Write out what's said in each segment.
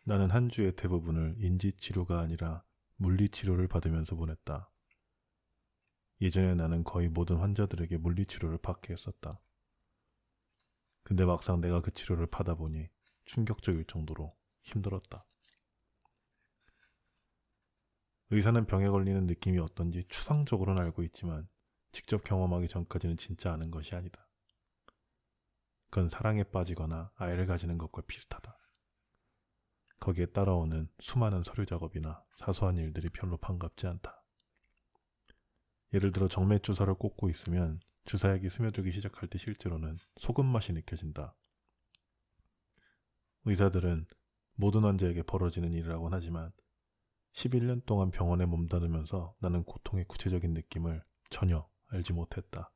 나는 한 주의 대부분을 인지치료가 아니라 물리치료를 받으면서 보냈다. 예전에 나는 거의 모든 환자들에게 물리치료를 받게 했었다. 근데 막상 내가 그 치료를 받아보니 충격적일 정도로 힘들었다. 의사는 병에 걸리는 느낌이 어떤지 추상적으로는 알고 있지만 직접 경험하기 전까지는 진짜 아는 것이 아니다. 그건 사랑에 빠지거나 아이를 가지는 것과 비슷하다. 거기에 따라오는 수많은 서류 작업이나 사소한 일들이 별로 반갑지 않다. 예를 들어 정맥 주사를 꽂고 있으면 주사액이 스며들기 시작할 때 실제로는 소금 맛이 느껴진다. 의사들은 모든 환자에게 벌어지는 일이라고는 하지만 11년 동안 병원에 몸담으면서 나는 고통의 구체적인 느낌을 전혀 알지 못했다.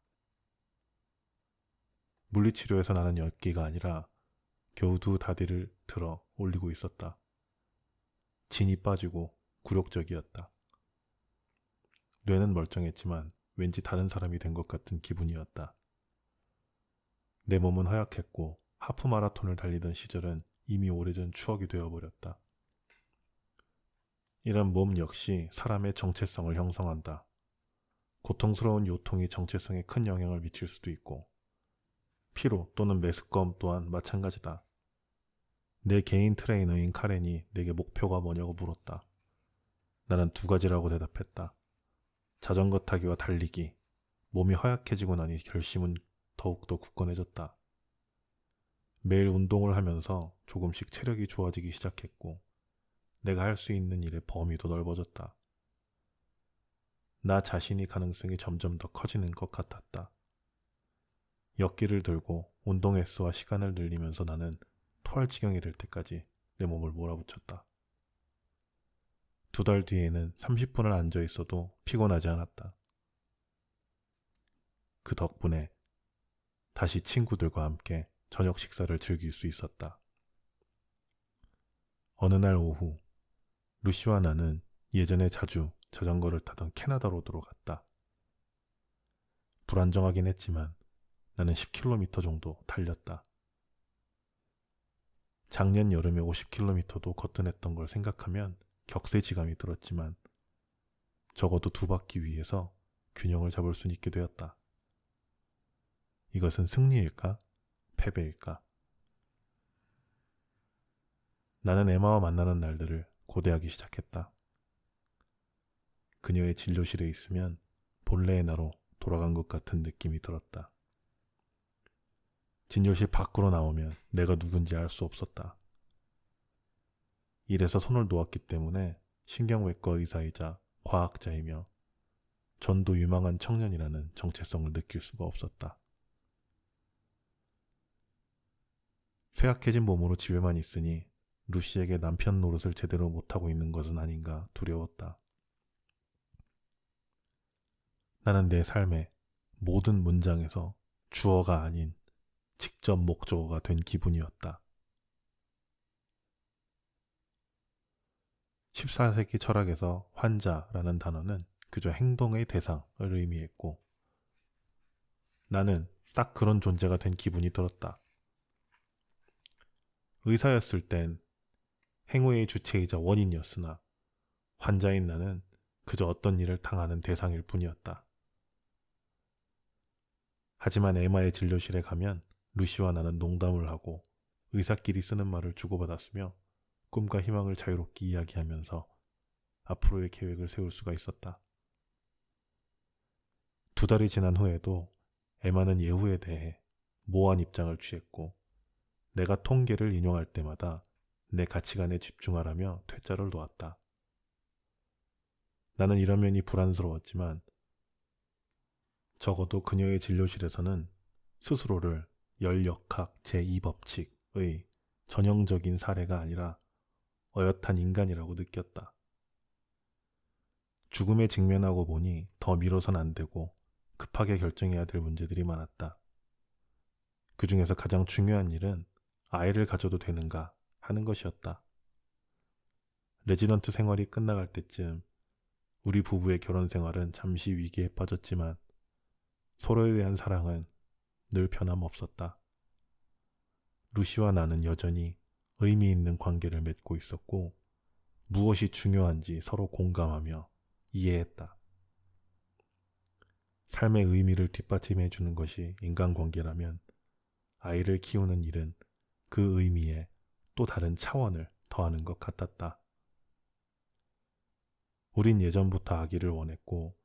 물리치료에서 나는 엿기가 아니라 겨우 두 다리를 들어 올리고 있었다. 진이 빠지고 굴욕적이었다. 뇌는 멀쩡했지만 왠지 다른 사람이 된 것 같은 기분이었다. 내 몸은 허약했고 하프 마라톤을 달리던 시절은 이미 오래전 추억이 되어버렸다. 이런 몸 역시 사람의 정체성을 형성한다. 고통스러운 요통이 정체성에 큰 영향을 미칠 수도 있고 피로 또는 메스꺼움 또한 마찬가지다. 내 개인 트레이너인 카렌이 내게 목표가 뭐냐고 물었다. 나는 두 가지라고 대답했다. 자전거 타기와 달리기. 몸이 허약해지고 나니 결심은 더욱더 굳건해졌다. 매일 운동을 하면서 조금씩 체력이 좋아지기 시작했고 내가 할 수 있는 일의 범위도 넓어졌다. 나 자신이 가능성이 점점 더 커지는 것 같았다. 역기를 들고 운동 횟수와 시간을 늘리면서 나는 토할 지경이 될 때까지 내 몸을 몰아붙였다. 2달 뒤에는 30분을 앉아 있어도 피곤하지 않았다. 그 덕분에 다시 친구들과 함께 저녁 식사를 즐길 수 있었다. 어느 날 오후 루시와 나는 예전에 자주 자전거를 타던 캐나다 로드로 갔다. 불안정하긴 했지만 나는 10km 정도 달렸다. 작년 여름에 50km도 거뜬했던 걸 생각하면 격세지감이 들었지만 적어도 2바퀴 위에서 균형을 잡을 수 있게 되었다. 이것은 승리일까? 패배일까? 나는 에마와 만나는 날들을 고대하기 시작했다. 그녀의 진료실에 있으면 본래의 나로 돌아간 것 같은 느낌이 들었다. 진료실 밖으로 나오면 내가 누군지 알 수 없었다. 일에서 손을 놓았기 때문에 신경외과 의사이자 과학자이며 전도 유망한 청년이라는 정체성을 느낄 수가 없었다. 쇠약해진 몸으로 집에만 있으니 루시에게 남편 노릇을 제대로 못하고 있는 것은 아닌가 두려웠다. 나는 내 삶의 모든 문장에서 주어가 아닌 직접 목적어가 된 기분이었다. 14세기 철학에서 환자라는 단어는 그저 행동의 대상을 의미했고 나는 딱 그런 존재가 된 기분이 들었다. 의사였을 땐 행위의 주체이자 원인이었으나 환자인 나는 그저 어떤 일을 당하는 대상일 뿐이었다. 하지만 에마의 진료실에 가면 루시와 나는 농담을 하고 의사끼리 쓰는 말을 주고받았으며 꿈과 희망을 자유롭게 이야기하면서 앞으로의 계획을 세울 수가 있었다. 2달이 지난 후에도 에마는 예후에 대해 모호한 입장을 취했고 내가 통계를 인용할 때마다 내 가치관에 집중하라며 퇴짜를 놓았다. 나는 이런 면이 불안스러웠지만 적어도 그녀의 진료실에서는 스스로를 열역학 제2법칙의 전형적인 사례가 아니라 어엿한 인간이라고 느꼈다. 죽음에 직면하고 보니 더 미뤄선 안 되고 급하게 결정해야 될 문제들이 많았다. 그 중에서 가장 중요한 일은 아이를 가져도 되는가 하는 것이었다. 레지던트 생활이 끝나갈 때쯤 우리 부부의 결혼 생활은 잠시 위기에 빠졌지만 서로에 대한 사랑은 늘 변함없었다. 루시와 나는 여전히 의미 있는 관계를 맺고 있었고 무엇이 중요한지 서로 공감하며 이해했다. 삶의 의미를 뒷받침해 주는 것이 인간관계라면 아이를 키우는 일은 그 의미에 또 다른 차원을 더하는 것 같았다. 우린 예전부터 아기를 원했고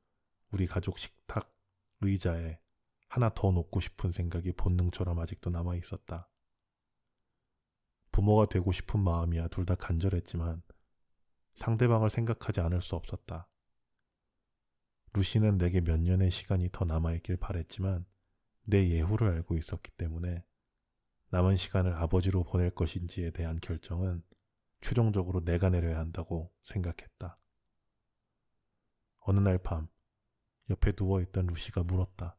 우리 가족 식탁 의자에 하나 더 놓고 싶은 생각이 본능처럼 아직도 남아 있었다. 부모가 되고 싶은 마음이야 둘 다 간절했지만 상대방을 생각하지 않을 수 없었다. 루시는 내게 몇 년의 시간이 더 남아있길 바랬지만 내 예후를 알고 있었기 때문에 남은 시간을 아버지로 보낼 것인지에 대한 결정은 최종적으로 내가 내려야 한다고 생각했다. 어느 날 밤 옆에 누워있던 루시가 물었다.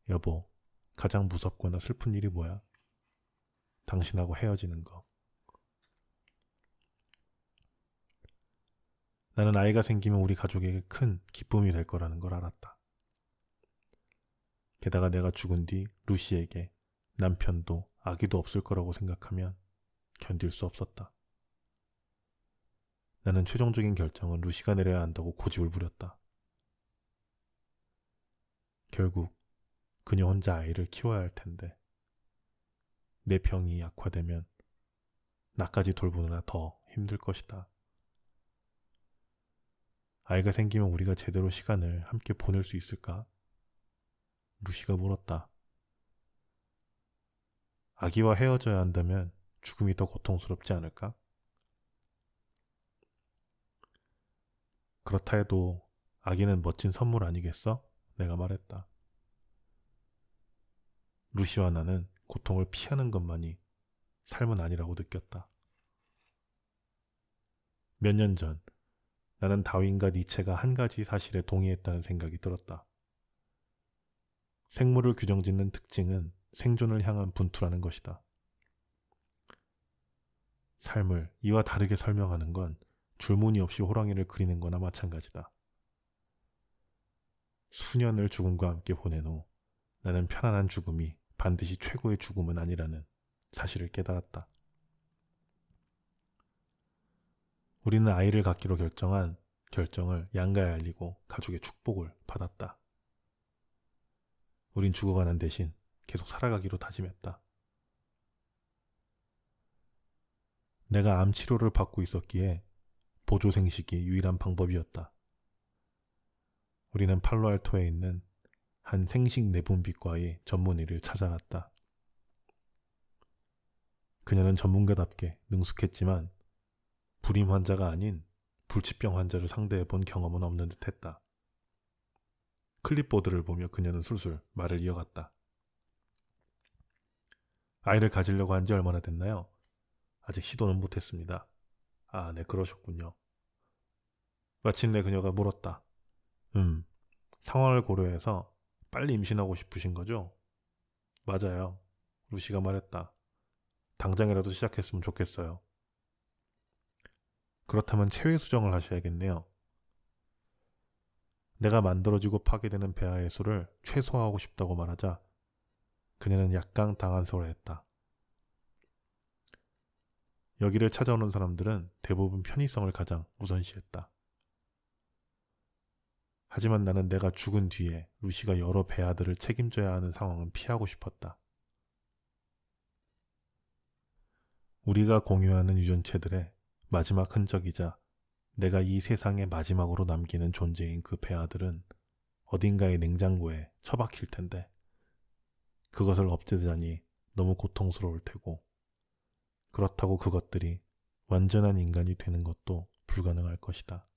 여보, 가장 무섭거나 슬픈 일이 뭐야? 당신하고 헤어지는 거. 나는 아이가 생기면 우리 가족에게 큰 기쁨이 될 거라는 걸 알았다. 게다가 내가 죽은 뒤 루시에게 남편도 아기도 없을 거라고 생각하면 견딜 수 없었다. 나는 최종적인 결정은 루시가 내려야 한다고 고집을 부렸다. 결국 그녀 혼자 아이를 키워야 할 텐데 내 병이 약화되면 나까지 돌보느라 더 힘들 것이다. 아이가 생기면 우리가 제대로 시간을 함께 보낼 수 있을까? 루시가 물었다. 아기와 헤어져야 한다면 죽음이 더 고통스럽지 않을까? 그렇다 해도 아기는 멋진 선물 아니겠어? 내가 말했다. 루시와 나는 고통을 피하는 것만이 삶은 아니라고 느꼈다. 몇 년 전 나는 다윈과 니체가 한 가지 사실에 동의했다는 생각이 들었다. 생물을 규정짓는 특징은 생존을 향한 분투라는 것이다. 삶을 이와 다르게 설명하는 건 줄무늬 없이 호랑이를 그리는 거나 마찬가지다. 수년을 죽음과 함께 보낸 후 나는 편안한 죽음이 반드시 최고의 죽음은 아니라는 사실을 깨달았다. 우리는 아이를 갖기로 결정한 결정을 양가에 알리고 가족의 축복을 받았다. 우린 죽어가는 대신 계속 살아가기로 다짐했다. 내가 암 치료를 받고 있었기에 보조 생식이 유일한 방법이었다. 우리는 팔로알토에 있는 한 생식 내분비과의 전문의를 찾아갔다. 그녀는 전문가답게 능숙했지만 불임 환자가 아닌 불치병 환자를 상대해 본 경험은 없는 듯했다. 클립보드를 보며 그녀는 술술 말을 이어갔다. 아이를 가지려고 한 지 얼마나 됐나요? 아직 시도는 못했습니다. 아, 네, 그러셨군요. 마침내 그녀가 물었다. 상황을 고려해서 빨리 임신하고 싶으신 거죠? 맞아요. 루시가 말했다. 당장이라도 시작했으면 좋겠어요. 그렇다면 체외 수정을 하셔야겠네요. 내가 만들어지고 파괴되는 배아의 수를 최소화하고 싶다고 말하자 그녀는 약간 당황스러워했다. 여기를 찾아오는 사람들은 대부분 편의성을 가장 우선시했다. 하지만 나는 내가 죽은 뒤에 루시가 여러 배아들을 책임져야 하는 상황은 피하고 싶었다. 우리가 공유하는 유전체들의 마지막 흔적이자 내가 이 세상의 마지막으로 남기는 존재인 그 배아들은 어딘가의 냉장고에 처박힐 텐데 그것을 없애자니 너무 고통스러울 테고 그렇다고 그것들이 완전한 인간이 되는 것도 불가능할 것이다.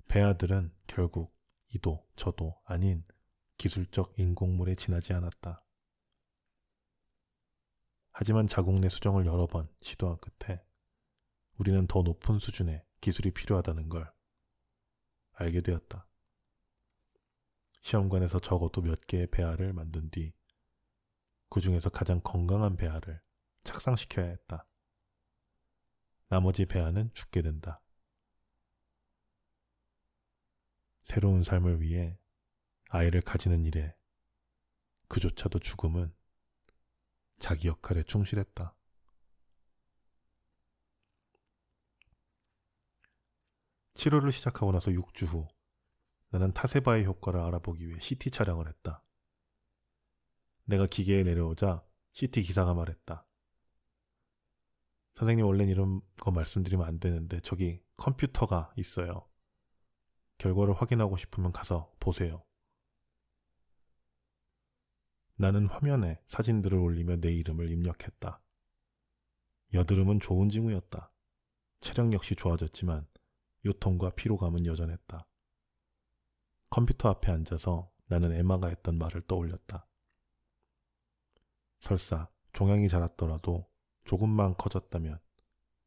배아들은 결국 이도 저도 아닌 기술적 인공물에 지나지 않았다. 하지만 자궁 내 수정을 여러 번 시도한 끝에 우리는 더 높은 수준의 기술이 필요하다는 걸 알게 되었다. 시험관에서 적어도 몇 개의 배아를 만든 뒤 그 중에서 가장 건강한 배아를 착상시켜야 했다. 나머지 배아는 죽게 된다. 새로운 삶을 위해 아이를 가지는 일에 그조차도 죽음은 자기 역할에 충실했다. 치료를 시작하고 나서 6주 후 나는 타세바의 효과를 알아보기 위해 CT 촬영을 했다. 내가 기계에 내려오자 CT 기사가 말했다. 선생님, 원래는 이런 거 말씀드리면 안 되는데 저기 컴퓨터가 있어요. 결과를 확인하고 싶으면 가서 보세요. 나는 화면에 사진들을 올리며 내 이름을 입력했다. 여드름은 좋은 징후였다. 체력 역시 좋아졌지만 요통과 피로감은 여전했다. 컴퓨터 앞에 앉아서 나는 에마가 했던 말을 떠올렸다. 설사 종양이 자랐더라도 조금만 커졌다면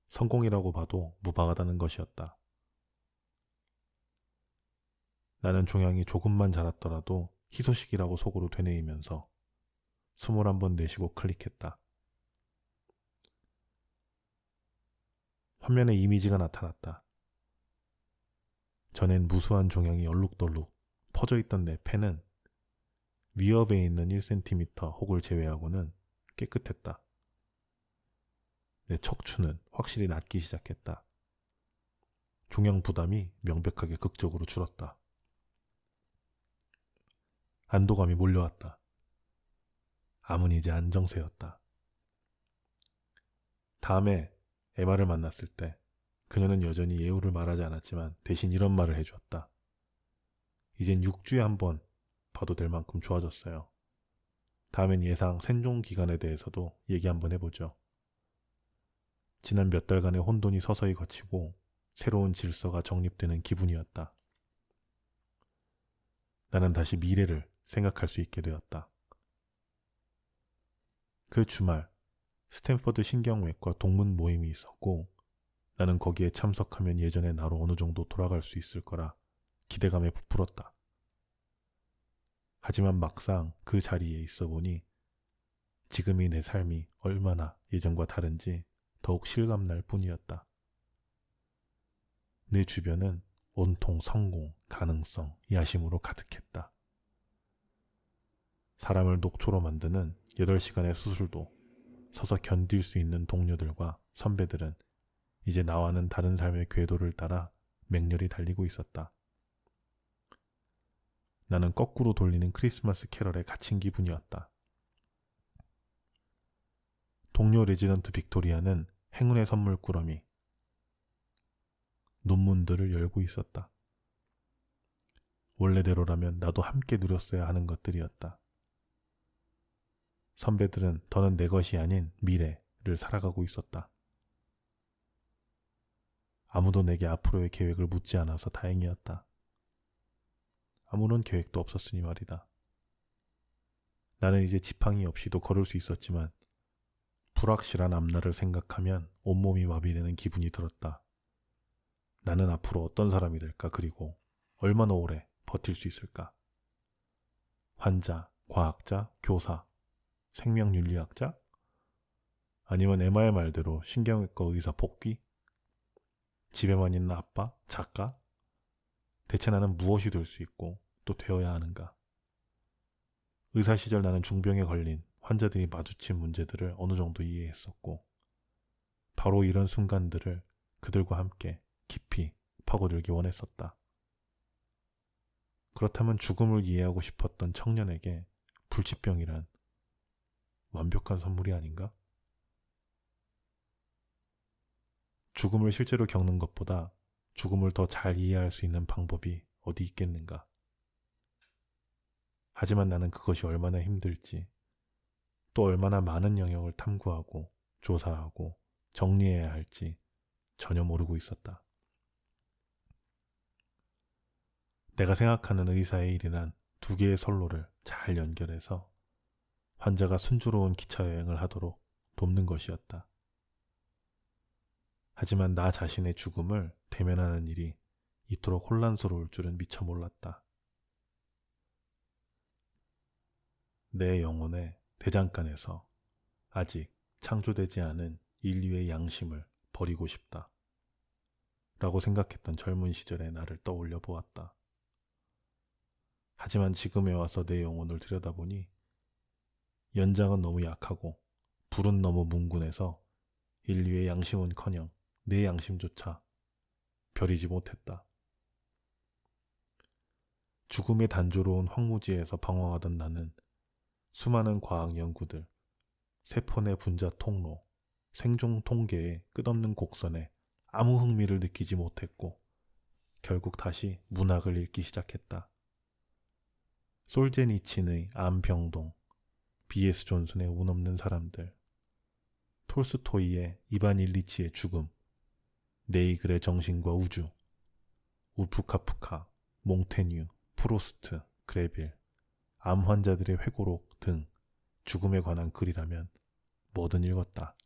성공이라고 봐도 무방하다는 것이었다. 나는 종양이 조금만 자랐더라도 희소식이라고 속으로 되뇌이면서 숨을 한번 내쉬고 클릭했다. 화면에 이미지가 나타났다. 전엔 무수한 종양이 얼룩덜룩 퍼져있던 내 폐는 위협에 있는 1cm 혹을 제외하고는 깨끗했다. 내 척추는 확실히 낫기 시작했다. 종양 부담이 명백하게 극적으로 줄었다. 안도감이 몰려왔다. 암은 이제 안정세였다. 다음에 에마를 만났을 때 그녀는 여전히 예우를 말하지 않았지만 대신 이런 말을 해주었다. 이젠 6주에 한 번 봐도 될 만큼 좋아졌어요. 다음엔 예상 생존 기간에 대해서도 얘기 한번 해보죠. 지난 몇 달간의 혼돈이 서서히 거치고 새로운 질서가 정립되는 기분이었다. 나는 다시 미래를 생각할 수 있게 되었다. 그 주말 스탠퍼드 신경외과 동문 모임이 있었고 나는 거기에 참석하면 예전의 나로 어느 정도 돌아갈 수 있을 거라 기대감에 부풀었다. 하지만 막상 그 자리에 있어 보니 지금의 내 삶이 얼마나 예전과 다른지 더욱 실감날 뿐이었다. 내 주변은 온통 성공, 가능성, 야심으로 가득했다. 사람을 녹초로 만드는 8시간의 수술도 서서 견딜 수 있는 동료들과 선배들은 이제 나와는 다른 삶의 궤도를 따라 맹렬히 달리고 있었다. 나는 거꾸로 돌리는 크리스마스 캐럴에 갇힌 기분이었다. 동료 레지던트 빅토리아는 행운의 선물 꾸러미 논문들을 열고 있었다. 원래대로라면 나도 함께 누렸어야 하는 것들이었다. 선배들은 더는 내 것이 아닌 미래를 살아가고 있었다. 아무도 내게 앞으로의 계획을 묻지 않아서 다행이었다. 아무런 계획도 없었으니 말이다. 나는 이제 지팡이 없이도 걸을 수 있었지만 불확실한 앞날을 생각하면 온몸이 마비되는 기분이 들었다. 나는 앞으로 어떤 사람이 될까? 그리고 얼마나 오래 버틸 수 있을까? 환자, 과학자, 교사, 생명윤리학자? 아니면 에마의 말대로 신경외과 의사 복귀? 집에만 있는 아빠? 작가? 대체 나는 무엇이 될 수 있고 또 되어야 하는가? 의사 시절 나는 중병에 걸린 환자들이 마주친 문제들을 어느 정도 이해했었고 바로 이런 순간들을 그들과 함께 깊이 파고들기 원했었다. 그렇다면 죽음을 이해하고 싶었던 청년에게 불치병이란 완벽한 선물이 아닌가? 죽음을 실제로 겪는 것보다 죽음을 더 잘 이해할 수 있는 방법이 어디 있겠는가? 하지만 나는 그것이 얼마나 힘들지, 또 얼마나 많은 영역을 탐구하고 조사하고 정리해야 할지 전혀 모르고 있었다. 내가 생각하는 의사의 일이란 2개의 선로를 잘 연결해서 환자가 순조로운 기차여행을 하도록 돕는 것이었다. 하지만 나 자신의 죽음을 대면하는 일이 이토록 혼란스러울 줄은 미처 몰랐다. 내 영혼의 대장간에서 아직 창조되지 않은 인류의 양심을 버리고 싶다. 라고 생각했던 젊은 시절의 나를 떠올려 보았다. 하지만 지금에 와서 내 영혼을 들여다보니 연장은 너무 약하고 불은 너무 뭉근해서 인류의 양심은커녕 내 양심조차 벼리지 못했다. 죽음의 단조로운 황무지에서 방황하던 나는 수많은 과학 연구들, 세포 내 분자 통로, 생존 통계의 끝없는 곡선에 아무 흥미를 느끼지 못했고 결국 다시 문학을 읽기 시작했다. 솔제니친의 암병동, B.S. 존슨의 운 없는 사람들, 톨스토이의 이반 일리치의 죽음, 네이글의 정신과 우주, 울프 카프카, 몽테뉴, 프로스트, 그레빌, 암 환자들의 회고록 등 죽음에 관한 글이라면 뭐든 읽었다.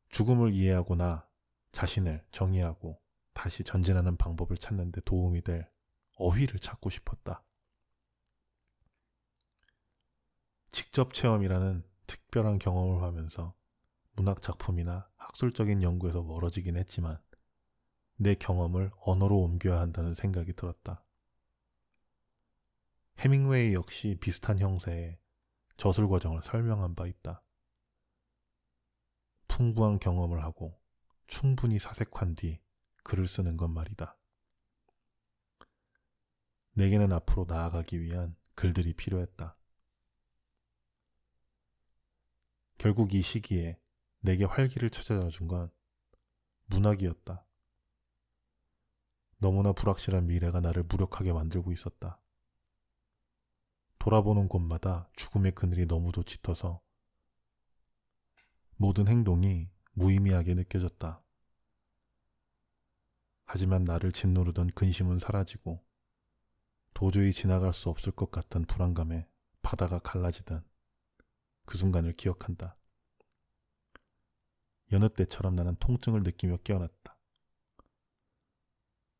죽음을 이해하고 나 자신을 정의하고 다시 전진하는 방법을 찾는 데 도움이 될 어휘를 찾고 싶었다. 직접 체험이라는 특별한 경험을 하면서 문학 작품이나 학술적인 연구에서 멀어지긴 했지만 내 경험을 언어로 옮겨야 한다는 생각이 들었다. 해밍웨이 역시 비슷한 형태의 저술 과정을 설명한 바 있다. 풍부한 경험을 하고 충분히 사색한 뒤 글을 쓰는 건 말이다. 내게는 앞으로 나아가기 위한 글들이 필요했다. 결국 이 시기에 내게 활기를 찾아다 준 건 문학이었다. 너무나 불확실한 미래가 나를 무력하게 만들고 있었다. 돌아보는 곳마다 죽음의 그늘이 너무도 짙어서 모든 행동이 무의미하게 느껴졌다. 하지만 나를 짓누르던 근심은 사라지고 도저히 지나갈 수 없을 것 같던 불안감에 바다가 갈라지던 그 순간을 기억한다. 여느 때처럼 나는 통증을 느끼며 깨어났다.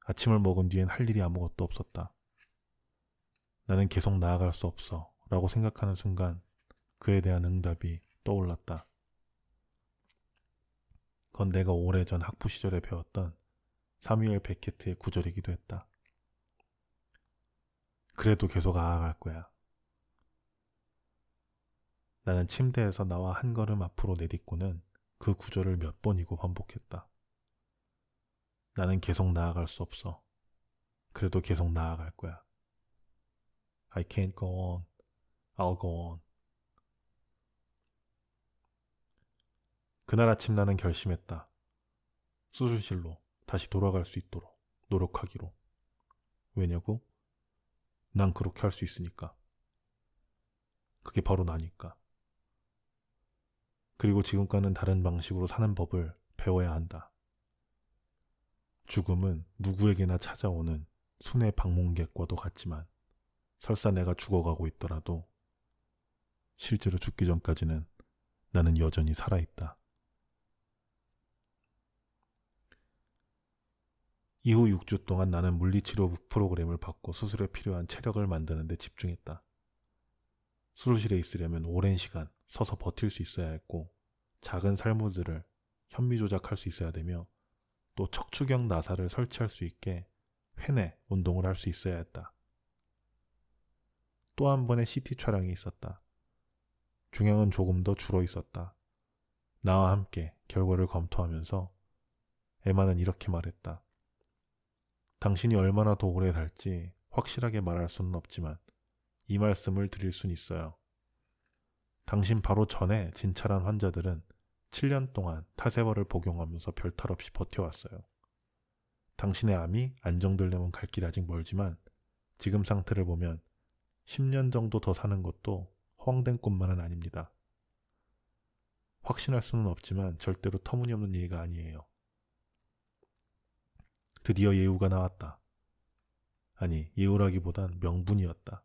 아침을 먹은 뒤엔 할 일이 아무것도 없었다. 나는 계속 나아갈 수 없어 라고 생각하는 순간 그에 대한 응답이 떠올랐다. 그건 내가 오래전 학부 시절에 배웠던 사뮤엘 베케트의 구절이기도 했다. 그래도 계속 나아갈 거야. 나는 침대에서 나와 한 걸음 앞으로 내딛고는 그 구절을 몇 번이고 반복했다. 나는 계속 나아갈 수 없어. 그래도 계속 나아갈 거야. I can't go on. I'll go on. 그날 아침 나는 결심했다. 수술실로 다시 돌아갈 수 있도록 노력하기로. 왜냐고? 난 그렇게 할 수 있으니까. 그게 바로 나니까. 그리고 지금과는 다른 방식으로 사는 법을 배워야 한다. 죽음은 누구에게나 찾아오는 순회 방문객과도 같지만 설사 내가 죽어가고 있더라도 실제로 죽기 전까지는 나는 여전히 살아있다. 이후 6주 동안 나는 물리치료 프로그램을 받고 수술에 필요한 체력을 만드는 데 집중했다. 수술실에 있으려면 오랜 시간 서서 버틸 수 있어야 했고 작은 살무들을 현미 조작할 수 있어야 되며 또 척추경 나사를 설치할 수 있게 회내 운동을 할 수 있어야 했다. 또 한 번의 CT 촬영이 있었다. 중량은 조금 더 줄어 있었다. 나와 함께 결과를 검토하면서 에마는 이렇게 말했다. 당신이 얼마나 더 오래 살지 확실하게 말할 수는 없지만 이 말씀을 드릴 순 있어요. 당신 바로 전에 진찰한 환자들은 7년 동안 타세월을 복용하면서 별탈 없이 버텨왔어요. 당신의 암이 안정되려면 갈 길 아직 멀지만 지금 상태를 보면 10년 정도 더 사는 것도 허황된 꿈만은 아닙니다. 확신할 수는 없지만 절대로 터무니없는 얘기가 아니에요. 드디어 예우가 나왔다. 아니, 예우라기보단 명분이었다.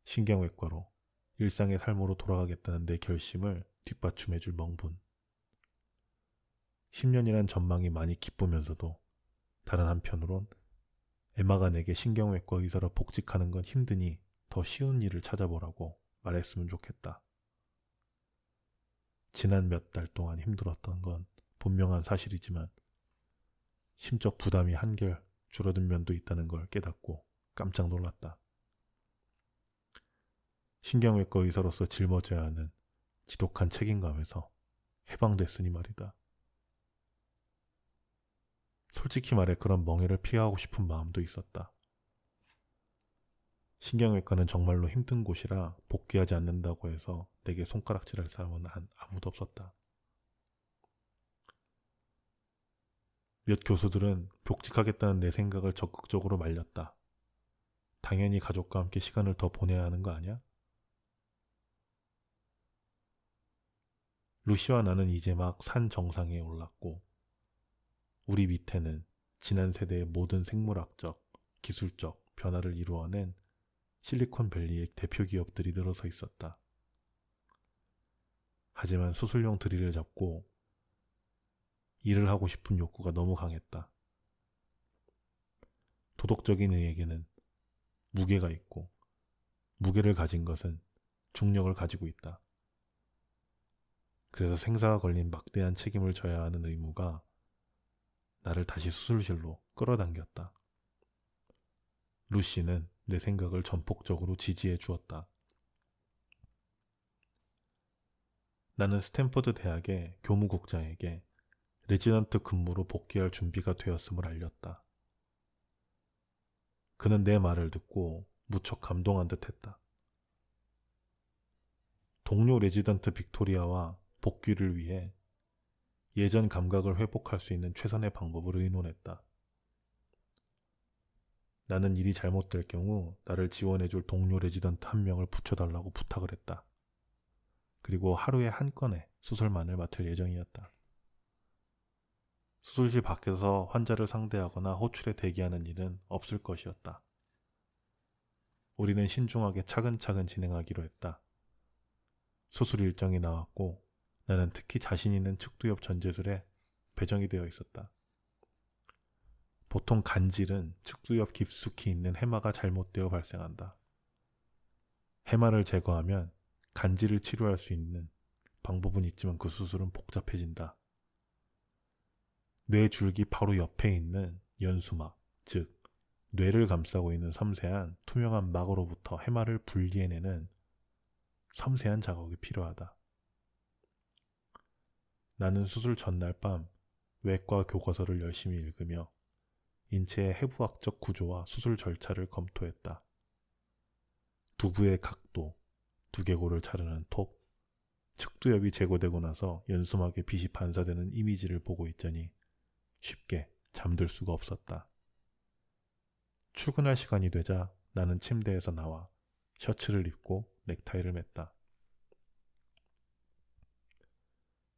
신경외과로 일상의 삶으로 돌아가겠다는 내 결심을 뒷받침해줄 명분. 10년이란 전망이 많이 기쁘면서도 다른 한편으론 에마가 내게 신경외과 의사로 복직하는 건 힘드니 더 쉬운 일을 찾아보라고 말했으면 좋겠다. 지난 몇 달 동안 힘들었던 건 분명한 사실이지만 심적 부담이 한결 줄어든 면도 있다는 걸 깨닫고 깜짝 놀랐다. 신경외과 의사로서 짊어져야 하는 지독한 책임감에서 해방됐으니 말이다. 솔직히 말해 그런 멍해를 피하고 싶은 마음도 있었다. 신경외과는 정말로 힘든 곳이라 복귀하지 않는다고 해서 내게 손가락질할 사람은 아무도 없었다. 몇 교수들은 복직하겠다는 내 생각을 적극적으로 말렸다. 당연히 가족과 함께 시간을 더 보내야 하는 거 아니야? 루시와 나는 이제 막 산 정상에 올랐고 우리 밑에는 지난 세대의 모든 생물학적, 기술적 변화를 이루어낸 실리콘밸리의 대표 기업들이 늘어서 있었다. 하지만 수술용 드릴을 잡고 일을 하고 싶은 욕구가 너무 강했다. 도덕적인 의에게는 무게가 있고 무게를 가진 것은 중력을 가지고 있다. 그래서 생사가 걸린 막대한 책임을 져야 하는 의무가 나를 다시 수술실로 끌어당겼다. 루시는 내 생각을 전폭적으로 지지해 주었다. 나는 스탠퍼드 대학의 교무국장에게 레지던트 근무로 복귀할 준비가 되었음을 알렸다. 그는 내 말을 듣고 무척 감동한 듯 했다. 동료 레지던트 빅토리아와 복귀를 위해 예전 감각을 회복할 수 있는 최선의 방법을 의논했다. 나는 일이 잘못될 경우 나를 지원해줄 동료 레지던트 한 명을 붙여달라고 부탁을 했다. 그리고 하루에 한 건의 수술만을 맡을 예정이었다. 수술실 밖에서 환자를 상대하거나 호출에 대기하는 일은 없을 것이었다. 우리는 신중하게 차근차근 진행하기로 했다. 수술 일정이 나왔고 나는 특히 자신 있는 측두 옆 전제술에 배정이 되어 있었다. 보통 간질은 측두 옆 깊숙이 있는 해마가 잘못되어 발생한다. 해마를 제거하면 간질을 치료할 수 있는 방법은 있지만 그 수술은 복잡해진다. 뇌줄기 바로 옆에 있는 연수막, 즉 뇌를 감싸고 있는 섬세한 투명한 막으로부터 해마를 분리해내는 섬세한 작업이 필요하다. 나는 수술 전날 밤 외과 교과서를 열심히 읽으며 인체의 해부학적 구조와 수술 절차를 검토했다. 두부의 각도, 두개골을 자르는 톱, 측두엽이 제거되고 나서 연수막에 빛이 반사되는 이미지를 보고 있자니 쉽게 잠들 수가 없었다. 출근할 시간이 되자 나는 침대에서 나와 셔츠를 입고 넥타이를 맸다.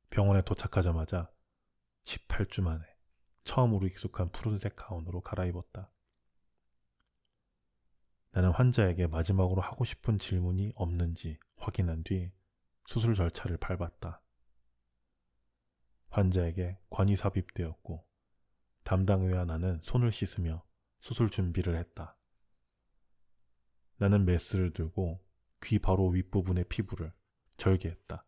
병원에 도착하자마자 18주 만에 처음으로 익숙한 푸른색 가운으로 갈아입었다. 나는 환자에게 마지막으로 하고 싶은 질문이 없는지 확인한 뒤 수술 절차를 밟았다. 환자에게 관이 삽입되었고 담당의와 나는 손을 씻으며 수술 준비를 했다. 나는 메스를 들고 귀 바로 윗부분의 피부를 절개했다.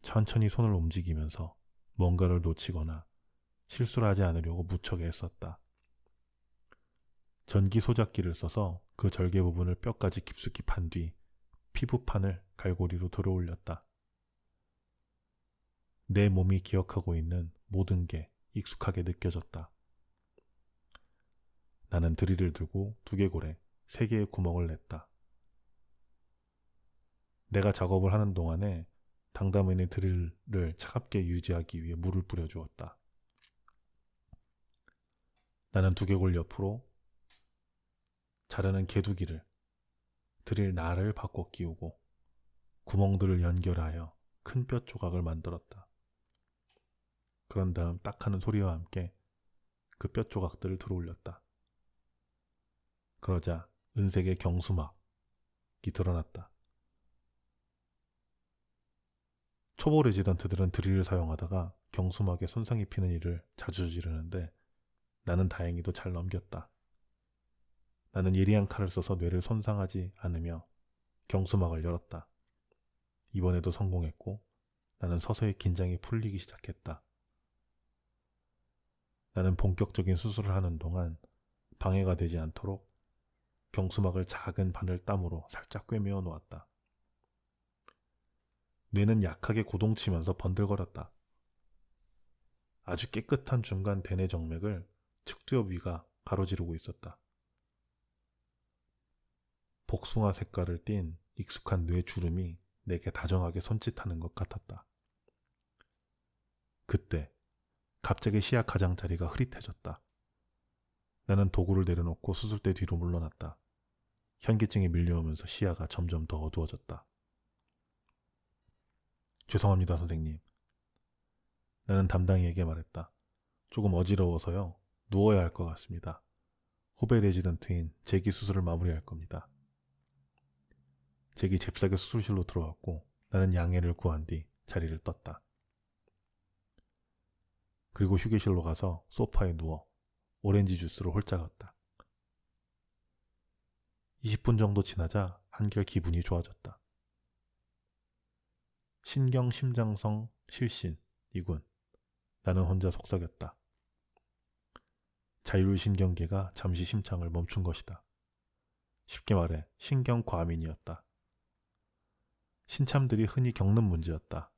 천천히 손을 움직이면서 뭔가를 놓치거나 실수를 하지 않으려고 무척 애썼다. 전기 소작기를 써서 그 절개 부분을 뼈까지 깊숙이 판 뒤 피부판을 갈고리로 들어올렸다. 내 몸이 기억하고 있는 모든 게 익숙하게 느껴졌다. 나는 드릴을 들고 두개골에 3개의 구멍을 냈다. 내가 작업을 하는 동안에 당담인의 드릴을 차갑게 유지하기 위해 물을 뿌려주었다. 나는 두개골 옆으로 자르는 개두기를 드릴 날을 바꿔 끼우고 구멍들을 연결하여 큰 뼈 조각을 만들었다. 그런 다음 딱 하는 소리와 함께 그 뼈 조각들을 들어올렸다. 그러자 은색의 경수막이 드러났다. 초보 레지던트들은 드릴을 사용하다가 경수막에 손상이 피는 일을 자주 저지르는데 나는 다행히도 잘 넘겼다. 나는 예리한 칼을 써서 뇌를 손상하지 않으며 경수막을 열었다. 이번에도 성공했고 나는 서서히 긴장이 풀리기 시작했다. 나는 본격적인 수술을 하는 동안 방해가 되지 않도록 경수막을 작은 바늘땀으로 살짝 꿰매어 놓았다. 뇌는 약하게 고동치면서 번들거렸다. 아주 깨끗한 중간 대뇌 정맥을 측두엽 위가 가로지르고 있었다. 복숭아 색깔을 띤 익숙한 뇌 주름이 내게 다정하게 손짓하는 것 같았다. 그때 갑자기 시야 가장자리가 흐릿해졌다. 나는 도구를 내려놓고 수술대 뒤로 물러났다. 현기증이 밀려오면서 시야가 점점 더 어두워졌다. 죄송합니다, 선생님. 나는 담당이에게 말했다. 조금 어지러워서요. 누워야 할 것 같습니다. 후배 레지던트인 잭이 수술을 마무리할 겁니다. 잭이 잽싸게 수술실로 들어왔고 나는 양해를 구한 뒤 자리를 떴다. 그리고 휴게실로 가서 소파에 누워 오렌지 주스를 홀짝었다. 20분 정도 지나자 한결 기분이 좋아졌다. 신경심장성 실신이군. 나는 혼자 속삭였다. 자율신경계가 잠시 심장을 멈춘 것이다. 쉽게 말해 신경과민이었다. 신참들이 흔히 겪는 문제였다.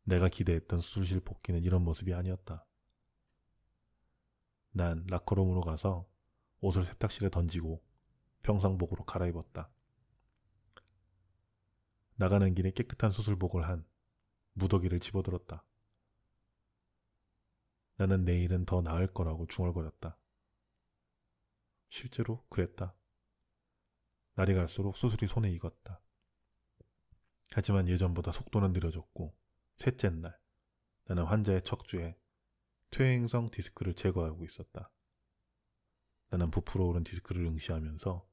내가 기대했던 수술실 복귀는 이런 모습이 아니었다. 난 라커룸으로 가서 옷을 세탁실에 던지고 평상복으로 갈아입었다. 나가는 길에 깨끗한 수술복을 한 무더기를 집어들었다. 나는 내일은 더 나을 거라고 중얼거렸다. 실제로 그랬다. 날이 갈수록 수술이 손에 익었다. 하지만 예전보다 속도는 느려졌고 셋째 날 나는 환자의 척추에 퇴행성 디스크를 제거하고 있었다. 나는 부풀어 오른 디스크를 응시하면서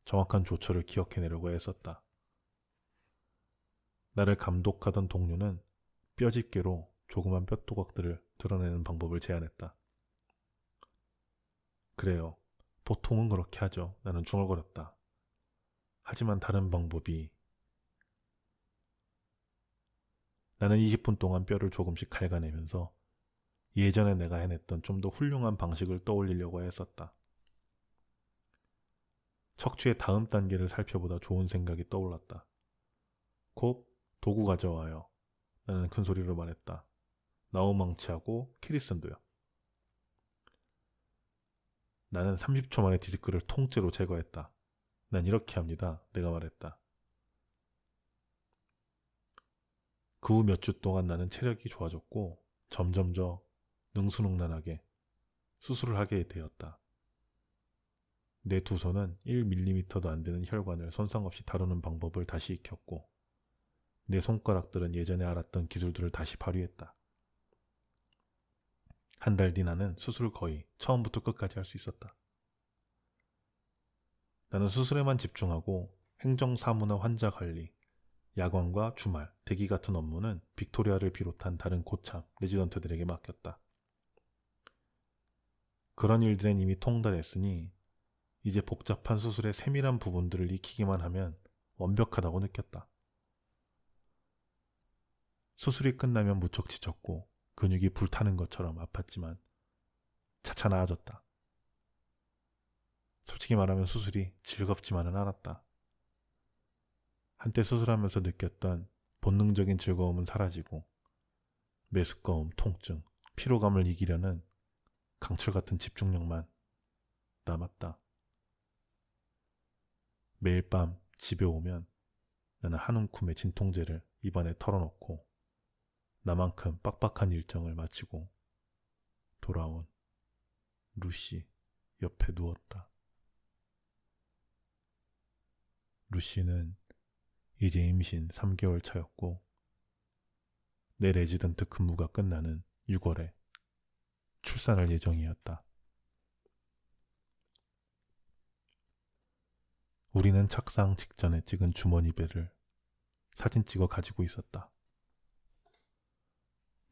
정확한 조처를 기억해내려고 애썼다. 나를 감독하던 동료는 뼈집게로 조그만 뼈조각들을 드러내는 방법을 제안했다. 그래요. 보통은 그렇게 하죠. 나는 중얼거렸다. 하지만 다른 방법이... 나는 20분 동안 뼈를 조금씩 갉아내면서 예전에 내가 해냈던 좀 더 훌륭한 방식을 떠올리려고 애썼다. 척추의 다음 단계를 살펴보다 좋은 생각이 떠올랐다. 곧 도구 가져와요. 나는 큰 소리로 말했다. 나우망치하고 캐리슨도요. 나는 30초 만에 디스크를 통째로 제거했다. 난 이렇게 합니다. 내가 말했다. 그 후 몇 주 동안 나는 체력이 좋아졌고 점점 더 능수능란하게 수술을 하게 되었다. 내 두 손은 1mm도 안 되는 혈관을 손상 없이 다루는 방법을 다시 익혔고 내 손가락들은 예전에 알았던 기술들을 다시 발휘했다. 한 달 뒤 나는 수술을 거의 처음부터 끝까지 할 수 있었다. 나는 수술에만 집중하고 행정사무나 환자관리, 야광과 주말, 대기 같은 업무는 빅토리아를 비롯한 다른 고참, 레지던트들에게 맡겼다. 그런 일들엔 이미 통달했으니 이제 복잡한 수술의 세밀한 부분들을 익히기만 하면 완벽하다고 느꼈다. 수술이 끝나면 무척 지쳤고 근육이 불타는 것처럼 아팠지만 차차 나아졌다. 솔직히 말하면 수술이 즐겁지만은 않았다. 한때 수술하면서 느꼈던 본능적인 즐거움은 사라지고 메스꺼움, 통증, 피로감을 이기려는 강철 같은 집중력만 남았다. 매일 밤 집에 오면 나는 한 움큼의 진통제를 입안에 털어놓고 나만큼 빡빡한 일정을 마치고 돌아온 루시 옆에 누웠다. 루시는 이제 임신 3개월 차였고 내 레지던트 근무가 끝나는 6월에 출산할 예정이었다. 우리는 착상 직전에 찍은 주머니배를 사진 찍어 가지고 있었다.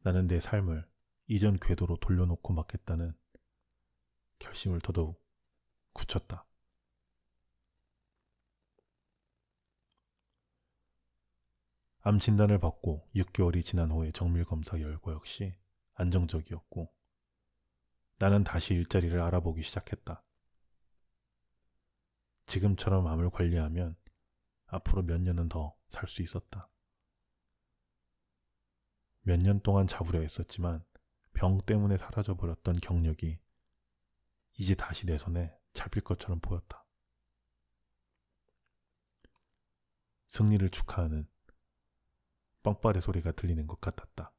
나는 내 삶을 이전 궤도로 돌려놓고 맞겠다는 결심을 더더욱 굳혔다. 암 진단을 받고 6개월이 지난 후에 정밀검사 결과 역시 안정적이었고 나는 다시 일자리를 알아보기 시작했다. 지금처럼 암을 관리하면 앞으로 몇 년은 더 살 수 있었다. 몇 년 동안 잡으려 했었지만 병 때문에 사라져버렸던 경력이 이제 다시 내 손에 잡힐 것처럼 보였다. 승리를 축하하는 뻥빠레 소리가 들리는 것 같았다.